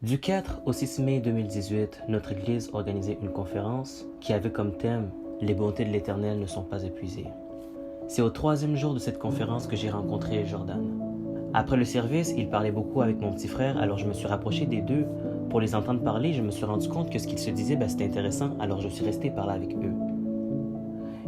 Du 4 au 6 mai 2018, notre Église organisait une conférence qui avait comme thème « Les bontés de l'Éternel ne sont pas épuisées ». C'est au troisième jour de cette conférence que j'ai rencontré Jordan. Après le service, il parlait beaucoup avec mon petit frère, alors je me suis rapproché des deux pour les entendre parler. Je me suis rendu compte que ce qu'ils se disaient, c'était intéressant, alors je suis resté parler avec eux.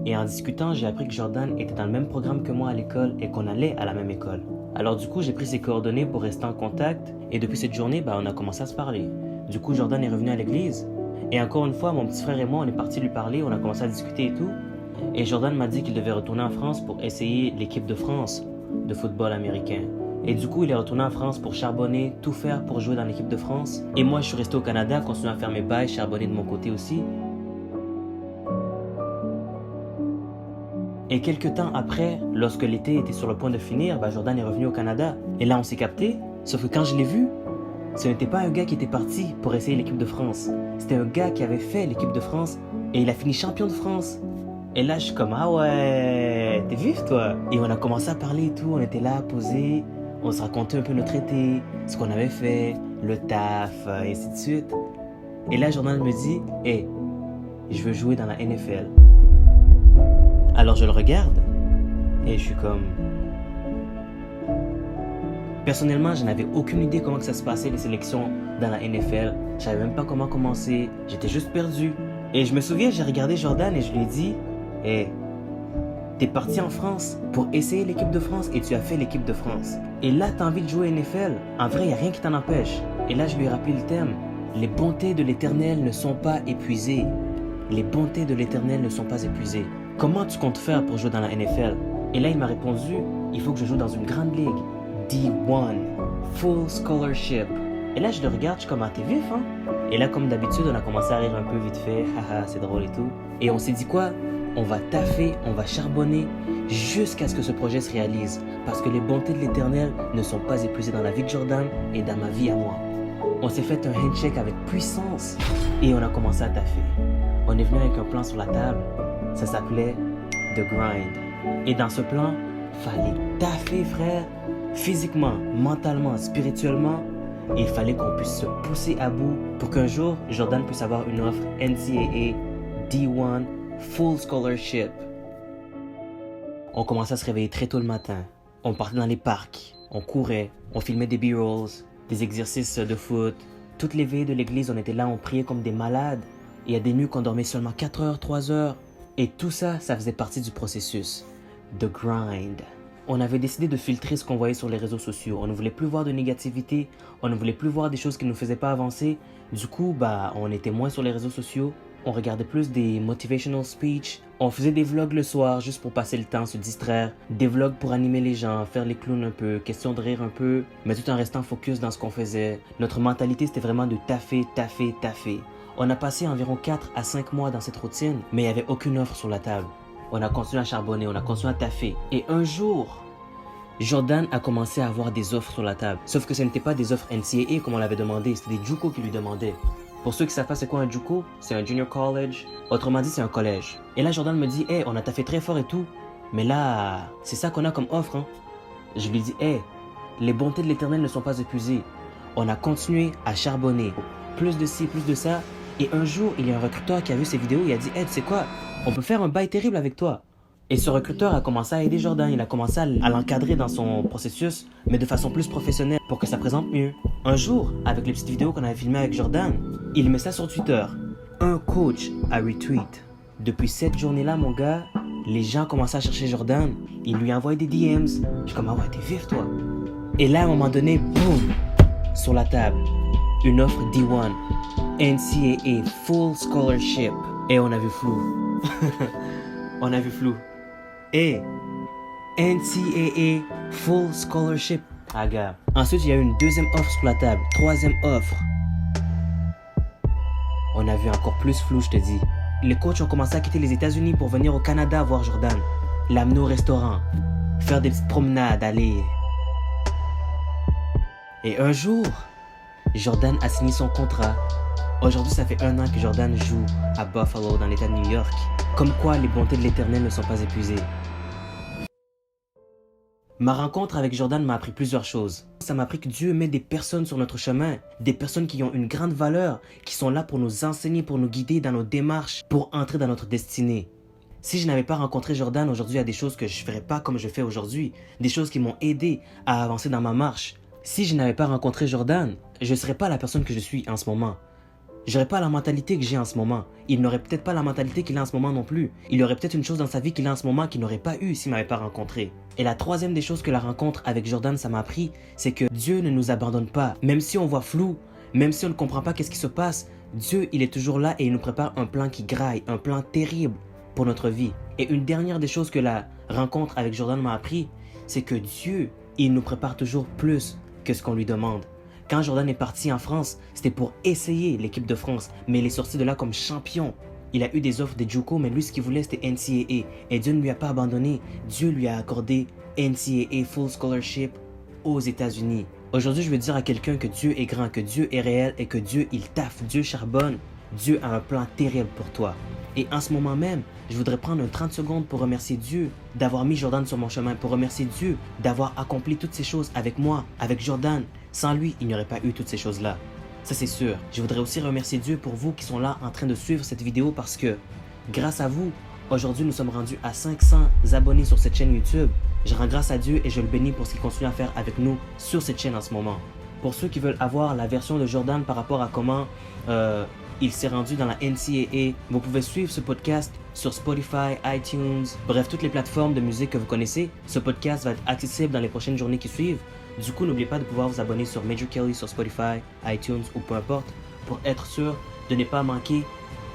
Et en discutant, j'ai appris que Jordan était dans le même programme que moi à l'école et qu'on allait à la même école. Alors du coup, j'ai pris ses coordonnées pour rester en contact et depuis cette journée, on a commencé à se parler. Du coup, Jordan est revenu à l'église et encore une fois, mon petit frère et moi, on est partis lui parler, on a commencé à discuter et tout. Et Jordan m'a dit qu'il devait retourner en France pour essayer l'équipe de France de football américain. Et du coup, il est retourné en France pour charbonner, tout faire pour jouer dans l'équipe de France. Et moi, je suis resté au Canada, continuer à faire mes bails, charbonner de mon côté aussi. Et quelques temps après, lorsque l'été était sur le point de finir, Jordan est revenu au Canada. Et là, on s'est capté. Sauf que quand je l'ai vu, ce n'était pas un gars qui était parti pour essayer l'équipe de France. C'était un gars qui avait fait l'équipe de France et il a fini champion de France. Et là, je suis comme, ah ouais, t'es vif toi. Et on a commencé à parler et tout, on était là, posés. On se racontait un peu notre été, ce qu'on avait fait, le taf, et ainsi de suite. Et là, Jordan me dit, hey, je veux jouer dans la NFL. Alors je le regarde et je suis comme... Personnellement, je n'avais aucune idée comment que ça se passait les sélections dans la NFL. Je savais même pas comment commencer. J'étais juste perdu. Et je me souviens, j'ai regardé Jordan et je lui ai dit, hey, t'es parti en France pour essayer l'équipe de France et tu as fait l'équipe de France. Et là, t'as envie de jouer NFL. En vrai, il n'y a rien qui t'en empêche. Et là, je lui ai rappelé le thème. Les bontés de l'Éternel ne sont pas épuisées. Les bontés de l'Éternel ne sont pas épuisées. Comment tu comptes faire pour jouer dans la NFL? Et là, il m'a répondu, il faut que je joue dans une grande ligue. D1, Full Scholarship. Et là, je le regarde, je suis comme, ah, t'es vif, hein? Et là, comme d'habitude, on a commencé à rire un peu vite fait. Haha, c'est drôle et tout. Et on s'est dit quoi? On va taffer, on va charbonner jusqu'à ce que ce projet se réalise. Parce que les bontés de l'Éternel ne sont pas épuisées dans la vie de Jordan et dans ma vie à moi. On s'est fait un handshake avec puissance et on a commencé à taffer. On est venu avec un plan sur la table. Ça s'appelait The Grind. Et dans ce plan, fallait taffer, frère. Physiquement, mentalement, spirituellement. Et il fallait qu'on puisse se pousser à bout pour qu'un jour, Jordan puisse avoir une offre NCAA D1 Full Scholarship. On commençait à se réveiller très tôt le matin. On partait dans les parcs. On courait. On filmait des B-rolls, des exercices de foot. Toutes les veilles de l'église, on était là, on priait comme des malades. Et il y a des nuits qu'on dormait seulement 4 heures, 3 heures. Et tout ça, ça faisait partie du processus. The Grind. On avait décidé de filtrer ce qu'on voyait sur les réseaux sociaux. On ne voulait plus voir de négativité. On ne voulait plus voir des choses qui ne nous faisaient pas avancer. Du coup, on était moins sur les réseaux sociaux. On regardait plus des motivational speech. On faisait des vlogs le soir juste pour passer le temps, se distraire. Des vlogs pour animer les gens, faire les clowns un peu, question de rire un peu, mais tout en restant focus dans ce qu'on faisait. Notre mentalité, c'était vraiment de taffer, taffer, taffer. On a passé environ 4 à 5 mois dans cette routine, mais il n'y avait aucune offre sur la table. On a continué à charbonner, on a continué à taffer. Et un jour, Jordan a commencé à avoir des offres sur la table. Sauf que ce n'étaient pas des offres NCAA comme on l'avait demandé, c'était des JUCO qui lui demandaient. Pour ceux qui ne savent pas c'est quoi un JUCO, c'est un junior college. Autrement dit, c'est un collège. Et là, Jordan me dit, hey, on a taffé très fort et tout. Mais là, c'est ça qu'on a comme offre, hein. Je lui dis, hey, les bontés de l'Éternel ne sont pas épuisées. On a continué à charbonner. Plus de ci, plus de ça. Et un jour, il y a un recruteur qui a vu ces vidéos, il a dit, hey, tu sais quoi, on peut faire un bail terrible avec toi. Et ce recruteur a commencé à aider Jordan, il a commencé à l'encadrer dans son processus, mais de façon plus professionnelle, pour que ça présente mieux. Un jour, avec les petites vidéos qu'on avait filmées avec Jordan, il met ça sur Twitter. Un coach a retweet. Depuis cette journée-là, mon gars, les gens commençaient à chercher Jordan. Ils lui envoyaient des DMs. Je suis comme, ah ouais, t'es vif, toi. Et là, à un moment donné, boum, sur la table, une offre D1, NCAA Full Scholarship. Et on a vu flou. On a vu flou. Et NCAA Full Scholarship. Ah, gars. Ensuite, il y a eu une deuxième offre sur la table. Troisième offre. On a vu encore plus flou, je te dis. Les coachs ont commencé à quitter les États-Unis pour venir au Canada voir Jordan. L'amener au restaurant. Faire des petites promenades, aller. Et un jour, Jordan a signé son contrat. Aujourd'hui, ça fait 1 an que Jordan joue à Buffalo, dans l'État de New York. Comme quoi, les bontés de l'Éternel ne sont pas épuisées. Ma rencontre avec Jordan m'a appris plusieurs choses. Ça m'a appris que Dieu met des personnes sur notre chemin, des personnes qui ont une grande valeur, qui sont là pour nous enseigner, pour nous guider dans nos démarches, pour entrer dans notre destinée. Si je n'avais pas rencontré Jordan, aujourd'hui, il y a des choses que je ne ferais pas comme je fais aujourd'hui, des choses qui m'ont aidé à avancer dans ma marche. Si je n'avais pas rencontré Jordan, je ne serais pas la personne que je suis en ce moment. Je n'aurais pas la mentalité que j'ai en ce moment. Il n'aurait peut-être pas la mentalité qu'il a en ce moment non plus. Il aurait peut-être une chose dans sa vie qu'il a en ce moment qu'il n'aurait pas eu s'il ne m'avait pas rencontré. Et la troisième des choses que la rencontre avec Jordan, ça m'a appris, c'est que Dieu ne nous abandonne pas. Même si on voit flou, même si on ne comprend pas qu'est-ce qui se passe, Dieu, il est toujours là et il nous prépare un plan qui graille, un plan terrible pour notre vie. Et une dernière des choses que la rencontre avec Jordan m'a appris, c'est que Dieu, il nous prépare toujours plus que ce qu'on lui demande. Quand Jordan est parti en France, c'était pour essayer l'équipe de France, mais il est sorti de là comme champion. Il a eu des offres des JUCO, mais lui, ce qu'il voulait, c'était NCAA. Et Dieu ne lui a pas abandonné. Dieu lui a accordé NCAA Full Scholarship aux États-Unis. Aujourd'hui, je veux dire à quelqu'un que Dieu est grand, que Dieu est réel et que Dieu, il taffe, Dieu charbonne. Dieu a un plan terrible pour toi. Et en ce moment même, je voudrais prendre 30 secondes pour remercier Dieu d'avoir mis Jordan sur mon chemin, pour remercier Dieu d'avoir accompli toutes ces choses avec moi, avec Jordan. Sans lui, il n'y aurait pas eu toutes ces choses-là. Ça, c'est sûr. Je voudrais aussi remercier Dieu pour vous qui sont là en train de suivre cette vidéo parce que grâce à vous, aujourd'hui, nous sommes rendus à 500 abonnés sur cette chaîne YouTube. Je rends grâce à Dieu et je le bénis pour ce qu'il continue à faire avec nous sur cette chaîne en ce moment. Pour ceux qui veulent avoir la version de Jordan par rapport à comment il s'est rendu dans la NCAA, vous pouvez suivre ce podcast sur Spotify, iTunes, bref, toutes les plateformes de musique que vous connaissez. Ce podcast va être accessible dans les prochaines journées qui suivent. Du coup, n'oubliez pas de pouvoir vous abonner sur Major Kelly sur Spotify, iTunes ou peu importe pour être sûr de ne pas manquer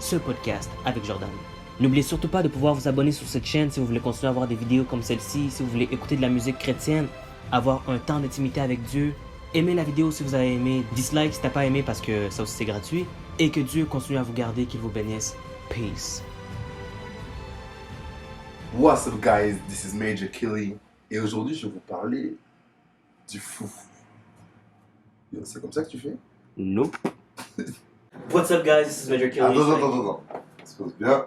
ce podcast avec Jordan. N'oubliez surtout pas de pouvoir vous abonner sur cette chaîne si vous voulez continuer à voir des vidéos comme celle-ci, si vous voulez écouter de la musique chrétienne, avoir un temps d'intimité avec Dieu. Aimez la vidéo si vous avez aimé, dislike si t'as pas aimé parce que ça aussi c'est gratuit. Et que Dieu continue à vous garder, qu'il vous bénisse. Peace. What's up guys, this is Major Kelly. Et aujourd'hui je vais vous parler du fou. C'est comme ça que tu fais? Nope. What's up guys, this is Major Kelly. Attends. Ça se passe bien.